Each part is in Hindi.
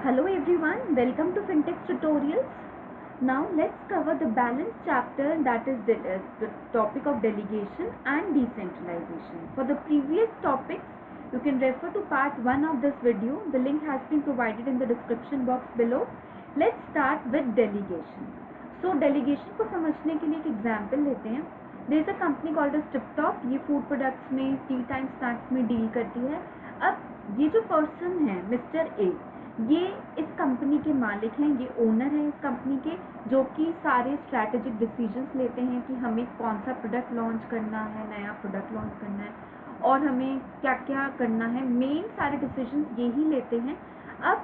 Hello everyone, welcome to Fintech Tutorials. Now let's cover the balance chapter, that is the topic of delegation and decentralization. For the previous topics, you can refer to part 1 of this video. The link has been provided in the description box below. Let's start with delegation. So delegation को समझने के लिए एक एग्जाम्पल लेते हैं. There is a company called as TipTop. ये फूड प्रोडक्ट्स में, टी टाइम स्नैक्स में डील करती है. अब ये जो पर्सन है मिस्टर ए, ये इस कंपनी के मालिक हैं, ये ओनर हैं इस कंपनी के, जो कि सारे स्ट्रैटेजिक डिसीजंस लेते हैं कि हमें कौन सा प्रोडक्ट लॉन्च करना है, नया प्रोडक्ट लॉन्च करना है और हमें क्या क्या करना है. मेन सारे डिसीजंस ये ही लेते हैं. अब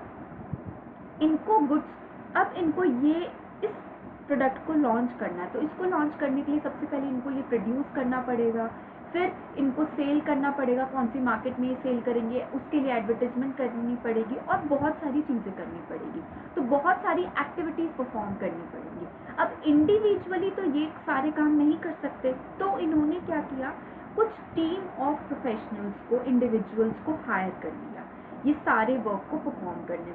इनको ये इस प्रोडक्ट को लॉन्च करना है, तो इसको लॉन्च करने के लिए सबसे पहले इनको ये प्रोड्यूस करना पड़ेगा, फिर इनको सेल करना पड़ेगा, कौन सी मार्केट में ये सेल करेंगे, उसके लिए एडवर्टाइजमेंट करनी पड़ेगी और बहुत सारी चीज़ें करनी पड़ेगी. तो बहुत सारी एक्टिविटीज़ परफॉर्म करनी पड़ेंगी. अब इंडिविजुअली तो ये सारे काम नहीं कर सकते, तो इन्होंने क्या किया, कुछ टीम ऑफ प्रोफेशनल्स को, इंडिविजुअल्स को हायर कर लिया ये सारे वर्क को परफॉर्म करने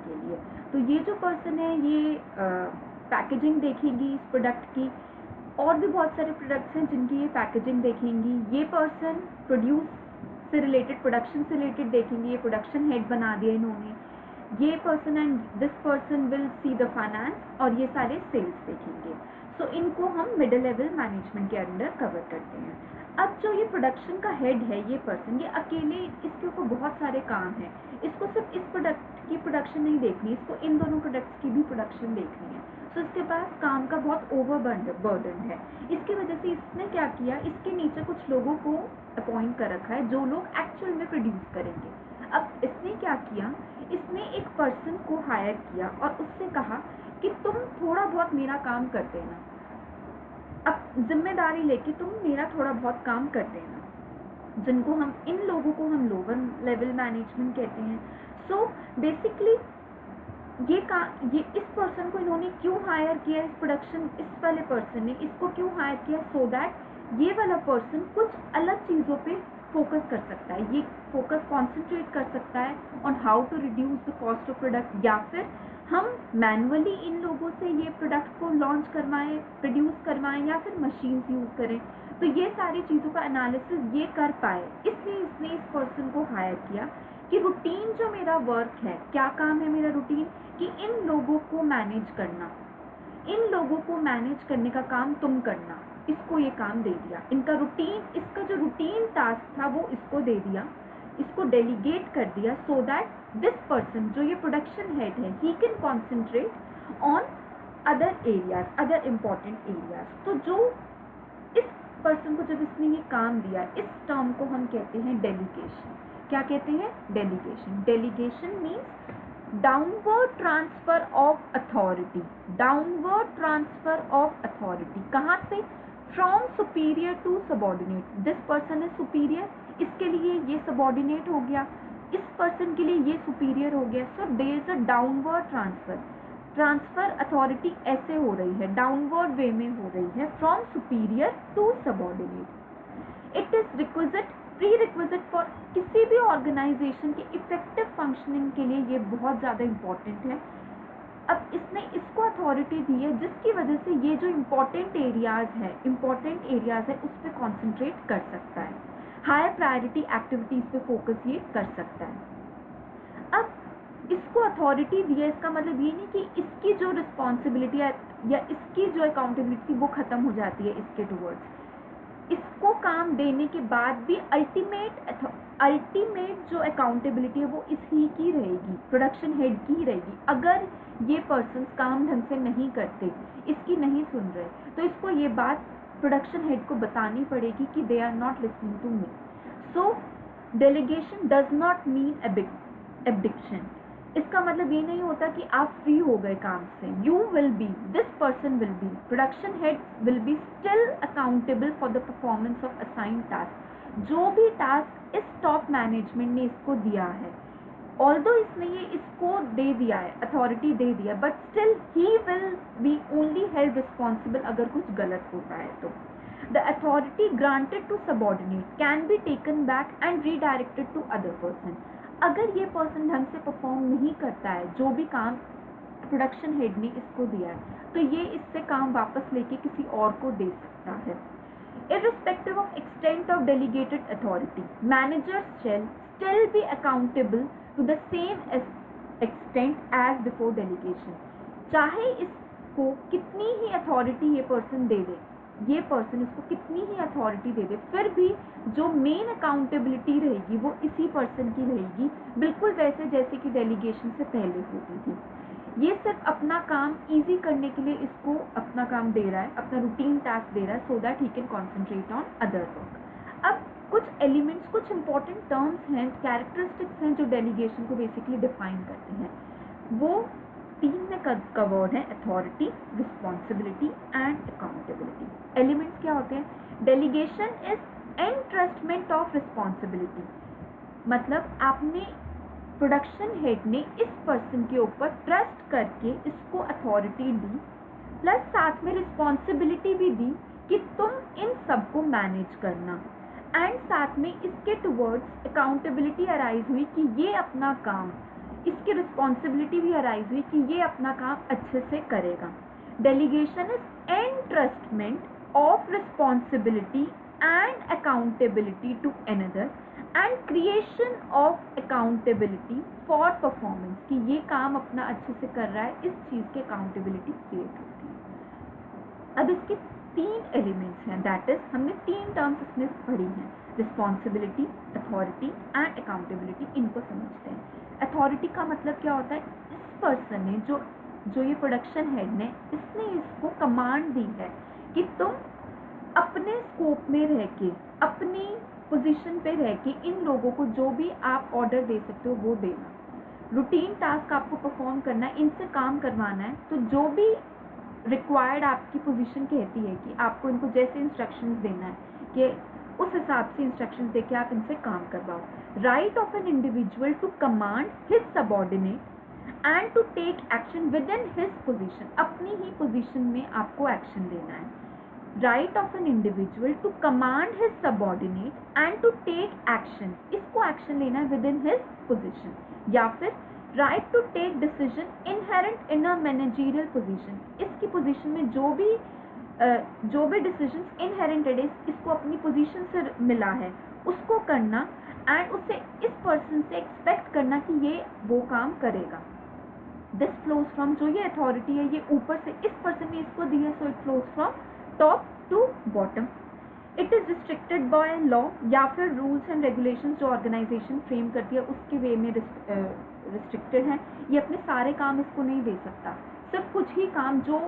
के लिए. तो ये जो पर्सन है ये पैकेजिंग देखेगी इस प्रोडक्ट की, और भी बहुत सारे प्रोडक्ट्स हैं जिनकी ये पैकेजिंग देखेंगी. ये पर्सन प्रोड्यूस से रिलेटेड, प्रोडक्शन से रिलेटेड देखेंगे. ये प्रोडक्शन हेड बना दिया इन्होंने. ये person and this person will see the finance और ये सारे सेल्स देखेंगे. सो इनको हम मिडिल लेवल मैनेजमेंट के अंडर कवर करते हैं. अब जो ये प्रोडक्शन का हेड है, ये पर्सन, ये अकेले, इसके ऊपर बहुत सारे काम हैं. इसको सिर्फ इस प्रोडक्ट की प्रोडक्शन नहीं देखनी, इसको इन दोनों प्रोडक्ट्स की भी प्रोडक्शन देखनी है. तो इसके पास काम का बहुत ओवरबर्डन है. इसकी वजह से इसने क्या किया, इसके नीचे कुछ लोगों को अपॉइंट कर रखा है जो लोग एक्चुअल में प्रोड्यूस करेंगे. अब इसने क्या किया, इसने एक पर्सन को हायर किया और उससे कहा कि तुम थोड़ा बहुत मेरा काम कर देना. अब जिम्मेदारी लेके तुम मेरा थोड़ा बहुत काम कर देना, जिनको हम, इन लोगों को हम लोअर लेवल मैनेजमेंट कहते हैं. सो बेसिकली ये इस पर्सन को इन्होंने क्यों हायर किया, इस प्रोडक्शन, इस वाले पर्सन ने इसको क्यों हायर किया, सो दैट ये वाला पर्सन कुछ अलग चीज़ों पे फोकस कर सकता है. ये फोकस कॉन्सेंट्रेट कर सकता है on how to reduce the cost of product, या फिर हम मैनुअली इन लोगों से ये प्रोडक्ट को लॉन्च करवाएं, प्रोड्यूस करवाएं, या फिर मशीन्स यूज़ करें. तो ये सारी चीज़ों का एनालिसिस ये कर पाए, इसलिए इसने इस पर्सन को हायर किया कि रूटीन जो मेरा वर्क है, क्या काम है मेरा रूटीन, कि इन लोगों को मैनेज करना, इन लोगों को मैनेज करने का काम तुम करना. इसको ये काम दे दिया. इनका रूटीन, इसका जो रूटीन टास्क था वो इसको दे दिया, इसको डेलीगेट कर दिया, सो दैट दिस पर्सन, जो ये प्रोडक्शन हेड है, he can concentrate on other areas, other important areas. तो जो इस पर्सन को जब इसने ये काम दिया, इस टर्म को हम कहते हैं डेलीगेशन. क्या कहते हैं, delegation. Delegation means downward transfer of authority. Downward transfer of authority कहाँ से, from superior to subordinate. This person is superior, इसके लिए ये सबॉर्डिनेट हो गया, इस पर्सन के लिए ये सुपीरियर हो गया. So there is a downward transfer authority ऐसे हो रही है, डाउनवर्ड वे में हो रही है, from superior to subordinate. It is requisite, prerequisite for किसी भी ऑर्गेनाइजेशन के इफेक्टिव फंक्शनिंग के लिए ये बहुत ज़्यादा इम्पॉर्टेंट है. अब इसने इसको अथॉरिटी दी है जिसकी वजह से ये जो इम्पॉर्टेंट एरियाज़ है उस पर कॉन्सेंट्रेट कर सकता है, हायर प्रायोरिटी एक्टिविटीज़ पे फोकस ये कर सकता है. अब इसको अथॉरिटी दी है, इसका मतलब ये नहीं कि इसकी जो रिस्पॉन्सिबिलिटी है या इसकी जो अकाउंटेबिलिटी वो ख़त्म हो जाती है इसके टूवर्ड्स. इसको काम देने के बाद भी अल्टीमेट जो अकाउंटेबिलिटी है वो इसी की रहेगी, प्रोडक्शन हेड की ही रहेगी. अगर ये पर्सन काम ढंग से नहीं करते, इसकी नहीं सुन रहे, तो इसको ये बात प्रोडक्शन हेड को बतानी पड़ेगी कि they are not listening to me. So delegation does not mean abdication. इसका मतलब ये नहीं होता कि आप फ्री हो गए काम से. You will be, this person will be, production head will be still accountable for the performance of assign task. जो भी टास्क इस टॉप मैनेजमेंट ने इसको दिया है, ऑल्दो इसने ये इसको दे दिया है, अथॉरिटी दे दिया, but still he will be only held responsible अगर कुछ गलत होता है तो. The authority granted to subordinate can be taken back and redirected to other person. अगर ये पर्सन ढंग से परफॉर्म नहीं करता है जो भी काम प्रोडक्शन हेड ने इसको दिया है, तो ये इससे काम वापस लेके किसी और को दे सकता है। Irrespective of extent of delegated authority, managers shall still be accountable to the same extent as before delegation. चाहे इसको कितनी ही अथॉरिटी ये पर्सन दे दे, ये पर्सन इसको कितनी ही अथॉरिटी दे दे, फिर भी जो मेन अकाउंटेबिलिटी रहेगी वो इसी पर्सन की रहेगी, बिल्कुल वैसे जैसे कि डेलीगेशन से पहले होती थी। ये सिर्फ अपना काम इजी करने के लिए इसको अपना काम दे रहा है, अपना रूटीन टास्क दे रहा है, so that he can concentrate on other work. अब कुछ एलिमेंट्स, कुछ इंपॉर्टेंट टर्म्स हैं, कैरेक्टरिस्टिक्स हैं जो डेलीगेशन को बेसिकली डिफाइन करते हैं। वो 3 में कवर्ड है, authority, responsibility and accountability. Elements क्या होते हैं? Delegation is entrustment of responsibility, मतलब आपने प्रोडक्शन हेड ने इस पर्सन के ऊपर ट्रस्ट करके इसको अथॉरिटी दी, प्लस साथ में रिस्पॉन्सिबिलिटी भी दी कि तुम इन सबको मैनेज करना, एंड साथ में इसके टुवर्ड्स अकाउंटेबिलिटी अराइज हुई कि ये अपना काम, इसकी रिस्पॉन्सिबिलिटी भी अराइज हुई कि ये अपना काम अच्छे से करेगा। Delegation is entrustment of responsibility and accountability to another and creation of accountability for performance, कि ये काम अपना अच्छे से कर रहा है, इस चीज़ की अकाउंटेबिलिटी क्रिएट होती है। अब इसके 3 एलिमेंट्स हैं, दैट इज हमने 3 टर्म्स इसमें पढ़ी हैं, रिस्पॉन्सिबिलिटी, अथॉरिटी एंड अकाउंटेबिलिटी। इनको समझते हैं। अथॉरिटी का मतलब क्या होता है? इस पर्सन ने जो ये प्रोडक्शन हेड ने, इसने इसको कमांड दी है कि तुम अपने स्कोप में रह के, अपनी पोजीशन पे रह के इन लोगों को जो भी आप ऑर्डर दे सकते हो वो देना। रूटीन टास्क आपको परफॉर्म करना है, इनसे काम करवाना है, तो जो भी रिक्वायर्ड आपकी पोजीशन कहती है कि आपको इनको जैसे इंस्ट्रक्शंस देना है कि उस हिसाब से इंस्ट्रक्शंस देके आप इनसे काम करवाओ। Right of an individual to command his subordinate and to take action within his position, अपनी ही पोजीशन में आपको एक्शन लेना है। Right of an individual to command his subordinate and to take action, इसको एक्शन लेना है विद इन हिज पोजीशन। या फिर right to take decision inherent in a managerial position, इसकी पोजीशन में जो भी डिसीजंस इनहेरेंटेड है, इसको अपनी पोजीशन से मिला है उसको करना, एंड उससे इस पर्सन से एक्सपेक्ट करना कि ये वो काम करेगा। दिस फ्लोज फ्रॉम, जो ये अथॉरिटी है ये ऊपर से इस पर्सन ने इसको दी है, so it flows from top to bottom. It is restricted by law, या फिर रूल्स एंड रेगुलेशंस जो ऑर्गेनाइजेशन फ्रेम करती है उसके वे में रिस्ट्रिक्टेड है। ये अपने सारे काम इसको नहीं दे सकता, सिर्फ कुछ ही काम जो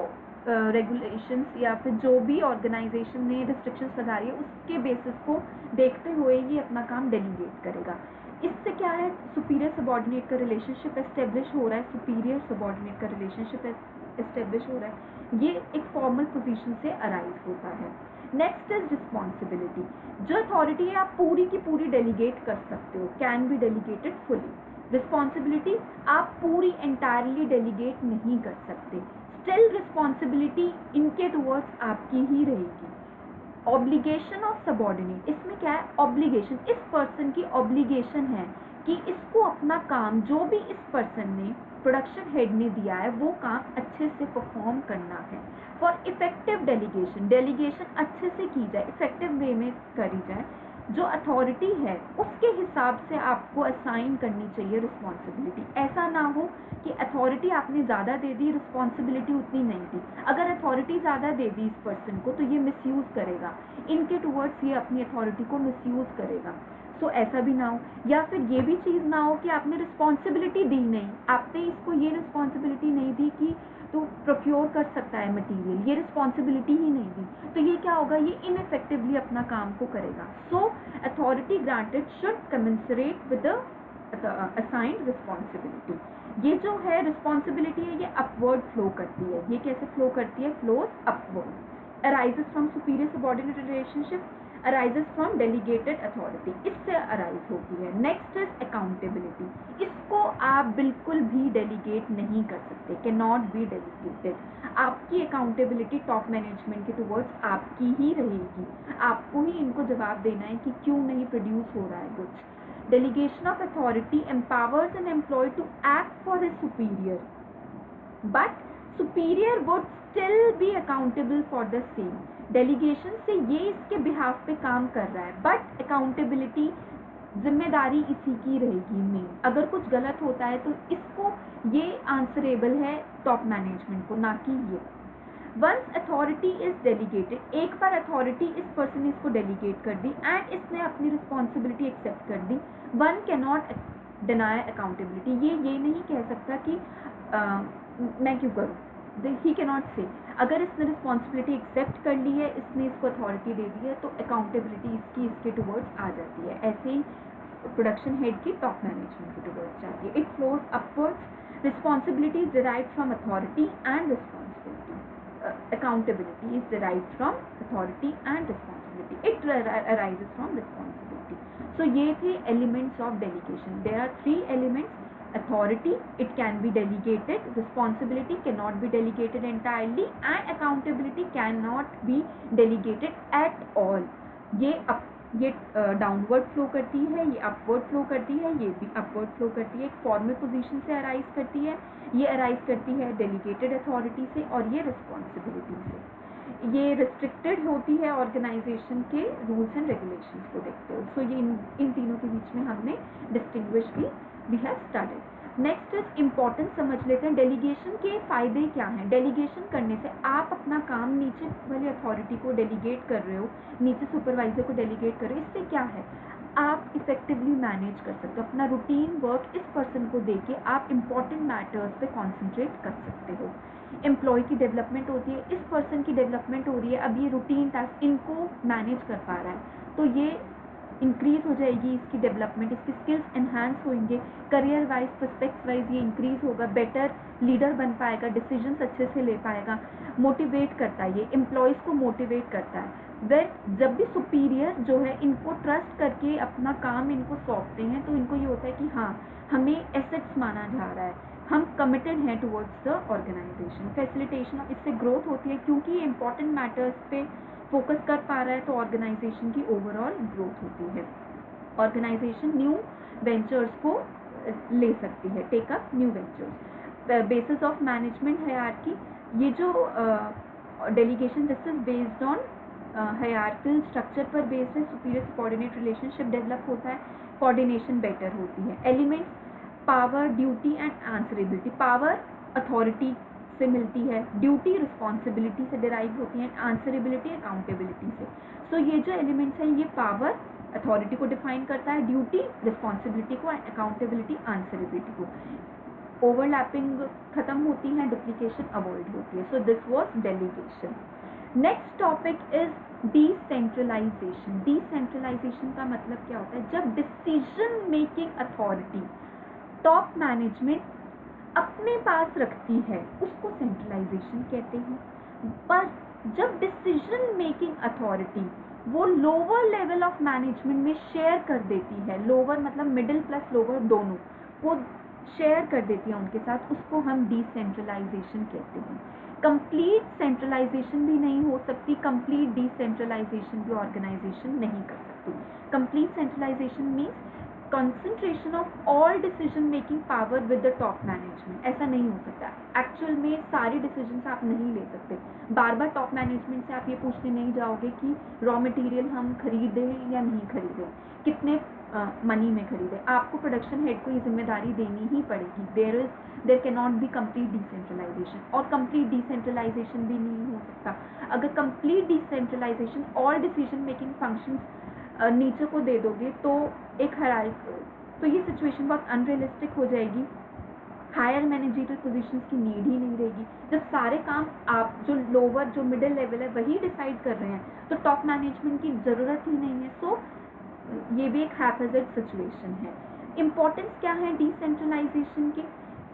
रेगुलेशंस या फिर जो भी ऑर्गेनाइजेशन ने रिस्ट्रिक्शंस लगा रही है उसके बेसिस को देखते हुए ये अपना काम डेलीगेट करेगा। इससे क्या है? सुपीरियर सबऑर्डिनेट का रिलेशनशिप एस्टेब्लिश हो रहा है, सुपीरियर सबऑर्डिनेट का रिलेशनशिप एस्टेब्लिश हो रहा है, ये एक फॉर्मल पोजीशन से अराइज होता है। Next is responsibility. जो अथॉरिटी है आप पूरी की पूरी डेलीगेट कर सकते हो, can be delegated fully. Responsibility आप पूरी एंटायरली डेलीगेट नहीं कर सकते, स्टिल रिस्पॉन्सिबिलिटी इनके टुवर्ड्स आपकी ही रहेगी। ऑब्लिगेशन ऑफ सबऑर्डिनेट, इसमें क्या है? ऑब्लिगेशन, इस पर्सन की ऑब्लिगेशन है कि इसको अपना काम जो भी इस पर्सन ने, प्रोडक्शन हेड ने दिया है, वो काम अच्छे से परफॉर्म करना है। फॉर इफेक्टिव डेलीगेशन, डेलीगेशन अच्छे से की जाए, इफेक्टिव वे में करी जाए, जो अथॉरिटी है उसके हिसाब से आपको असाइन करनी चाहिए रिस्पॉन्सिबिलिटी। ऐसा ना हो कि अथॉरिटी आपने ज़्यादा दे दी, रिस्पॉन्सिबिलिटी उतनी नहीं थी। अगर अथॉरिटी ज़्यादा दे दी इस पर्सन को तो ये मिसयूज़ करेगा, इनके टुवर्ड्स ये अपनी अथॉरिटी को मिसयूज़ करेगा। सो ऐसा भी ना हो, या फिर ये भी चीज़ ना हो कि आपने रिस्पॉन्सिबिलिटी दी नहीं, आपने इसको ये रिस्पॉन्सिबिलिटी नहीं दी कि तो प्रोक्योर कर सकता है मटेरियल, ये रिस्पॉन्सिबिलिटी ही नहीं दी, तो ये क्या होगा? ये इनइफेक्टिवली अपना काम को करेगा। So authority granted should commensurate with the assigned responsibility. ये जो है रिस्पॉन्सिबिलिटी है ये अपवर्ड फ्लो करती है। ये कैसे फ्लो करती है? Flows upward. Arises from superior subordinate relationship, arises from delegated authority, इससे अराइज होती है। Next is accountability. इसको आप बिल्कुल भी डेलीगेट नहीं कर सकते, कैन नॉट बी डेलीगेटेड। आपकी अकाउंटेबिलिटी टॉप मैनेजमेंट के टुवर्ड्स आपकी ही रहेगी, आपको ही इनको जवाब देना है कि क्यों नहीं प्रोड्यूस हो रहा है कुछ। Delegation of authority empowers an employee to act for his superior, but superior would still be accountable for the same. Delegation से ये इसके behalf पे काम कर रहा है, but accountability, जिम्मेदारी इसी की रहेगी मेन. अगर कुछ गलत होता है तो इसको ये आंसरेबल है टॉप मैनेजमेंट को, ना कि ये. वंस अथॉरिटी इज डेलीगेटेड, एक बार अथॉरिटी इस पर्सन ने इसको डेलीगेट कर दी एंड इसने अपनी रिस्पॉन्सिबिलिटी एक्सेप्ट कर दी, one can not deny accountability. ये नहीं कह सकता कि मैं क्यों करूँ. ही कैन नॉट से. अगर इसने रिस्पॉन्सिबिलिटी एक्सेप्ट कर ली है, इसने इसको अथॉरिटी दे दी है, तो अकाउंटेबिलिटी इसके टुवर्ड्स आ जाती है. ऐसे ही प्रोडक्शन हेड की टॉप मैनेजमेंट के टुवर्ड्स जाती है. It flows upwards. Responsibility is derived from authority and responsibility. Accountability is derived from authority and responsibility. It arises from responsibility. So ये थे elements of delegation. There are 3 elements. Authority, it can be delegated. Responsibility cannot be delegated entirely, and accountability cannot be delegated at all. ये डाउनवर्ड फ्लो करती है, ये अपवर्ड फ्लो करती है, ये भी अपवर्ड फ्लो करती है. एक फॉर्मल पोजीशन से अराइज करती है, ये अराइज करती है डेलीगेटेड अथॉरिटी से, और ये रिस्पॉन्सिबिलिटी से. ये रिस्ट्रिक्टेड होती है ऑर्गेनाइजेशन के रूल्स एंड रेगुलेशंस को देखते हो. सो ये इन तीनों के बीच में हमने डिस्टिंग्विश भी we have started. Next is importance समझ लेते हैं. डेलीगेशन के फ़ायदे क्या हैं. डेलीगेशन करने से आप अपना काम नीचे वाली अथॉरिटी को डेलीगेट कर रहे हो, नीचे सुपरवाइजर को डेलीगेट कर रहे हो. इससे क्या है, आप इफेक्टिवली मैनेज कर सकते हो. अपना रूटीन वर्क इस पर्सन को दे के आप इम्पॉर्टेंट मैटर्स पे कॉन्सेंट्रेट कर सकते हो. एम्प्लॉय की डेवलपमेंट होती है, इस पर्सन की डेवलपमेंट हो रही है. अब ये रूटीन टास्क इनको मैनेज कर पा रहा है, तो ये इंक्रीज हो जाएगी इसकी डेवलपमेंट, इसकी स्किल्स एनहांस होंगे. करियर वाइज, पर्सपेक्ट्स वाइज ये इंक्रीज होगा. बेटर लीडर बन पाएगा, डिसीजंस अच्छे से ले पाएगा. मोटिवेट करता है, ये एम्प्लॉयज़ को मोटिवेट करता है. जब भी सुपीरियर जो है इनको ट्रस्ट करके अपना काम इनको सौंपते हैं, तो इनको ये होता है कि हाँ, हमें एसेट्स माना जा रहा है, हम कमिटेड हैं towards the organization. Facilitation of, इससे ग्रोथ होती है, क्योंकि ये इंपॉर्टेंट मैटर्स पे फोकस कर पा रहा है, तो ऑर्गेनाइजेशन की ओवरऑल ग्रोथ होती है. ऑर्गेनाइजेशन न्यू वेंचर्स को ले सकती है, take up new ventures. Basis of management hierarchy, ये जो delegation this is based on hierarchical structure पर बेस्ड है. सुपीरियर सबऑर्डिनेट रिलेशनशिप डेवलप होता है, कोऑर्डिनेशन बेटर होती है. Elements, power, duty and answerability. Power authority से मिलती है, ड्यूटी रिस्पॉन्सिबिलिटी से डिराइव होती है, आंसरेबिलिटी अकाउंटेबिलिटी से. सो ये जो एलिमेंट्स हैं, ये पावर अथॉरिटी को डिफाइन करता है, ड्यूटी रिस्पॉन्सिबिलिटी को, अकाउंटेबिलिटी आंसरेबिलिटी को. ओवरलैपिंग खत्म होती है, डुप्लीकेशन अवॉइड होती है. So this was delegation. Next topic is decentralization. Decentralization का मतलब क्या होता है, जब decision making authority top management अपने पास रखती है, उसको सेंट्रलाइजेशन कहते हैं. पर जब डिसीजन मेकिंग अथॉरिटी वो लोअर लेवल ऑफ मैनेजमेंट में शेयर कर देती है, लोअर मतलब मिडिल प्लस लोअर दोनों को शेयर कर देती है उनके साथ, उसको हम डिसेंट्रलाइजेशन कहते हैं. कंप्लीट सेंट्रलाइजेशन भी नहीं हो सकती, कंप्लीट डिसेंट्रलाइजेशन भी ऑर्गेनाइजेशन नहीं कर सकती. Complete centralization means concentration of all decision making power with the top management. ऐसा नहीं हो सकता. एक्चुअल में सारे डिसीजंस आप नहीं ले सकते. बार बार टॉप मैनेजमेंट से आप ये पूछने नहीं जाओगे कि रॉ मटेरियल हम खरीदें या नहीं खरीदें, कितने मनी में खरीदें. आपको प्रोडक्शन हेड को ये जिम्मेदारी देनी ही पड़ेगी. There can not be complete decentralization, और कंप्लीट डिसेंट्रलाइजेशन भी नहीं हो सकता. अगर complete decentralization all decision making functions नीचे को दे दोगे, तो एक तो ये सिचुएशन बहुत अनरियलिस्टिक हो जाएगी. हायर मैनेजरियल पोजीशंस की नीड ही नहीं रहेगी. जब सारे काम आप जो लोअर जो मिडिल लेवल है वही डिसाइड कर रहे हैं, तो टॉप मैनेजमेंट की ज़रूरत ही नहीं है. सो ये भी एक हैपहैज़र्ड सिचुएशन है. इम्पोर्टेंस क्या है डिसेंट्रलाइजेशन की?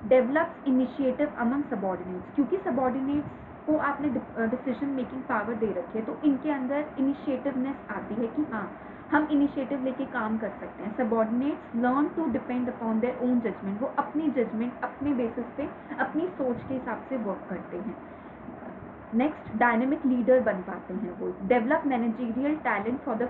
Develops initiative among subordinates. क्योंकि सबऑर्डिनेट्स को आपने डिसीजन मेकिंग पावर दे रखी है, तो इनके अंदर इनिशिएटिवनेस आती है कि हाँ, हम इनिशिएटिव लेके काम कर सकते हैं. Subordinates learn to depend upon their own judgement. वो अपनी जजमेंट अपने बेसिस पे अपनी सोच के हिसाब से वर्क करते हैं. नेक्स्ट डायनेमिक लीडर बन पाते हैं वो। Develop managerial talent for the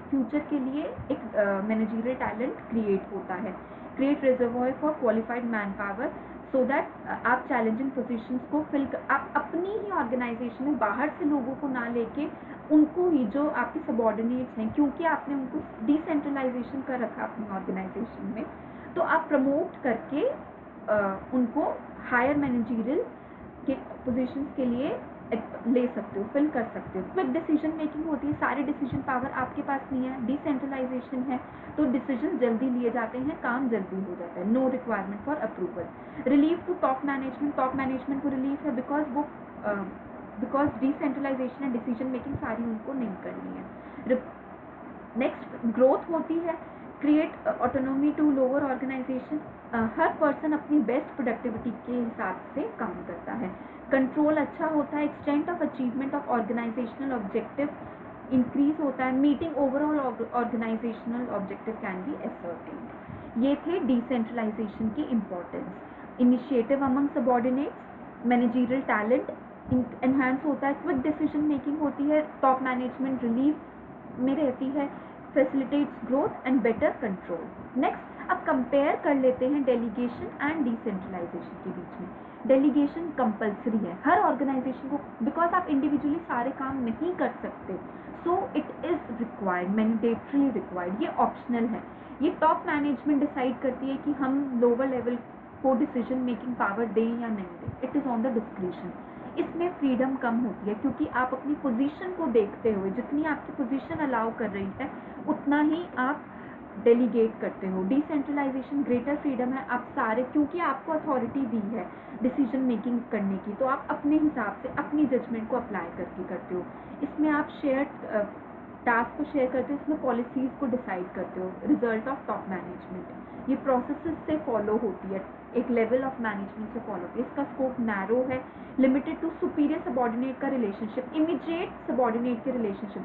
future के लिए एक मैनेजरियल टैलेंट क्रिएट होता है। Create reservoir for qualified man power so that आप चैलेंजिंग पोजीशंस को फिल आप अपनी ही ऑर्गेनाइजेशन में बाहर से लोगों को ना लेके उनको ही जो आपके सबॉर्डिनेट्स हैं, क्योंकि आपने उनको डिसेंट्रलाइजेशन कर रखा अपनी ऑर्गेनाइजेशन में, तो आप प्रमोट करके उनको हायर मैनेजरियल के पोजीशंस के लिए ले सकते हो, फिल कर सकते हो। क्विक डिसीजन मेकिंग होती है, सारे डिसीजन पावर आपके पास नहीं है, डिसेंट्रलाइजेशन है तो डिसीजन जल्दी लिए जाते हैं, काम जल्दी हो जाता है। No requirement for approval. Relief to top management, top management को रिलीफ है बिकॉज डिसेंट्रलाइजेशन है, डिसीजन मेकिंग सारी उनको नहीं करनी है। नेक्स्ट ग्रोथ होती है, create autonomy to lower organization. हर पर्सन अपनी बेस्ट प्रोडक्टिविटी के हिसाब से काम करता है। कंट्रोल अच्छा होता है, extent of achievement of organizational objective increase होता है। Meeting overall organizational objective can be ascertained. ये थे डिसेंट्रलाइजेशन की importance. Initiative among subordinates, managerial talent enhance होता है, क्विक डिसीजन मेकिंग होती है, टॉप मैनेजमेंट रिलीफ में रहती है, facilitates growth and better control. Next अब कंपेयर कर लेते हैं डेलीगेशन एंड डिसेंट्रलाइजेशन के बीच में। डेलीगेशन कंपलसरी है हर ऑर्गेनाइजेशन को, बिकॉज आप इंडिविजुअली सारे काम नहीं कर सकते, so it is required, mandatory required, ये ऑप्शनल है। ये टॉप मैनेजमेंट डिसाइड करती है कि हम लोअर लेवल को डिसीजन मेकिंग पावर दें या नहीं दें, it is on the discretion. इसमें फ्रीडम कम होती है क्योंकि आप अपनी पोजीशन को देखते हुए, जितनी आपकी पोजीशन अलाउ कर रही है उतना ही आप डेलीगेट करते हो। डिसेंट्रलाइजेशन ग्रेटर फ्रीडम है, आप सारे, क्योंकि आपको अथॉरिटी दी है डिसीजन मेकिंग करने की, तो आप अपने हिसाब से अपनी जजमेंट को अप्लाई करके करते हो। इसमें आप शेयर टास्क को शेयर करते हो, इसमें पॉलिसीज़ को डिसाइड करते हो, रिजल्ट ऑफ टॉप मैनेजमेंट। ये प्रोसेसेस से फॉलो होती है, एक लेवल ऑफ मैनेजमेंट से फॉलो होती है। इसका स्कोप नैरो है, लिमिटेड टू सुपीरियर सबॉर्डिनेट का रिलेशनशिप, इमीडिएट सबॉर्डिनेट के रिलेशनशिप।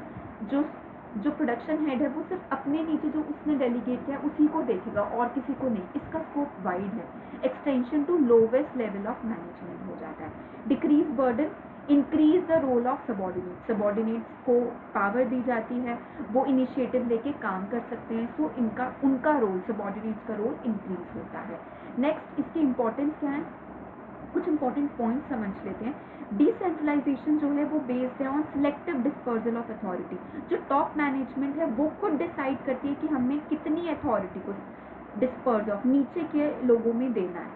जो प्रोडक्शन हेड है वो सिर्फ अपने नीचे जो उसने डेलीगेट किया उसी को देखेगा और किसी को नहीं। इसका स्कोप वाइड है। Extension to lowest level of management हो जाता है। Decrease burden, increase the role of subordinates को पावर दी जाती है, वो इनिशिएटिव लेके काम कर सकते हैं, सो उनका रोल, सबॉर्डिनेट्स का रोल इंक्रीज होता है। नेक्स्ट इसकी इंपॉर्टेंस क्या है, कुछ इंपॉर्टेंट पॉइंट समझ लेते हैं। डिसेंट्रलाइजेशन जो है वो बेस्ड है on selective dispersal of authority. जो टॉप मैनेजमेंट है वो खुद डिसाइड करती है कि हमें कितनी अथॉरिटी को डिस्पर्ज ऑफ नीचे के लोगों में देना है,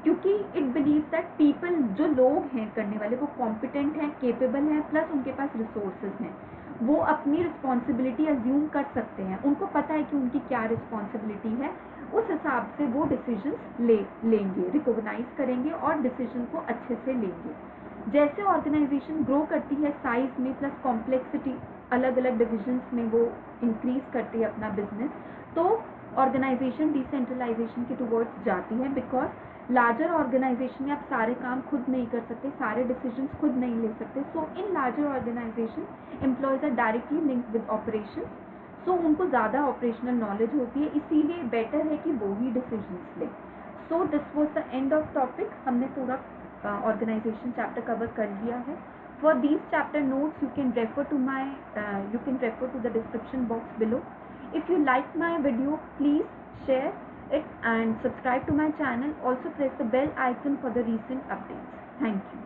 क्योंकि इट बिलीव्स दैट पीपल, जो लोग हैं करने वाले, वो कॉम्पिटेंट हैं, केपेबल हैं, प्लस उनके पास रिसोर्सेज हैं, वो अपनी रिस्पॉन्सिबिलिटी अज्यूम कर सकते हैं, उनको पता है कि उनकी क्या रिस्पॉन्सिबिलिटी है, उस हिसाब से वो डिसीजंस लेंगे, रिकॉग्नाइज करेंगे और डिसीजन को अच्छे से लेंगे। जैसे ऑर्गेनाइजेशन ग्रो करती है साइज में प्लस कॉम्प्लेक्सिटी, अलग अलग डिविजन्स में वो इंक्रीज करती है अपना बिजनेस, तो ऑर्गेनाइजेशन डिसेंट्रलाइजेशन की टुवर्ड्स जाती है। बिकॉज लार्जर ऑर्गेनाइजेशन में आप सारे काम खुद नहीं कर सकते, सारे डिसीजंस खुद नहीं ले सकते, so in larger organisation employees are directly linked with operations, so उनको ज़्यादा ऑपरेशनल नॉलेज होती है, इसीलिए बेटर है कि वो ही डिसीजंस लें। सो this was the end of topic. हमने पूरा ऑर्गेनाइजेशन चैप्टर कवर कर लिया है। For these chapter notes you can refer to the description box below. If you like my video, please share it and subscribe to my channel. Also press the bell icon for the recent updates. Thank you.